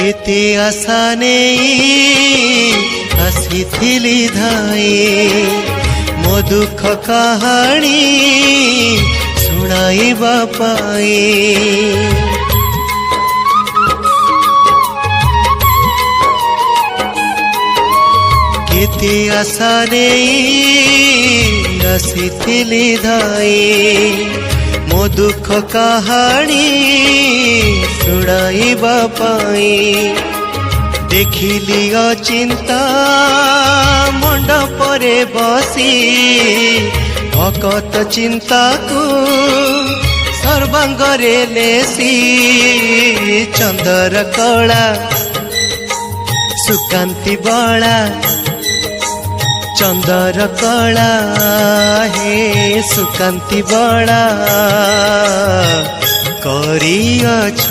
केते आशा नहीं आसीथिली धाई मो दुख कहानी सुनाइबा पाई केते आशा नहीं आसीथिली धाई मो दुख कहानी सुनाइबा पाई देखिली अचिंता मंडपरे बसी भकत चिंता को सर्वांगरे लेसी चंदर कला सुकांति बला चंदर कला हे सुकांति बला करियछ।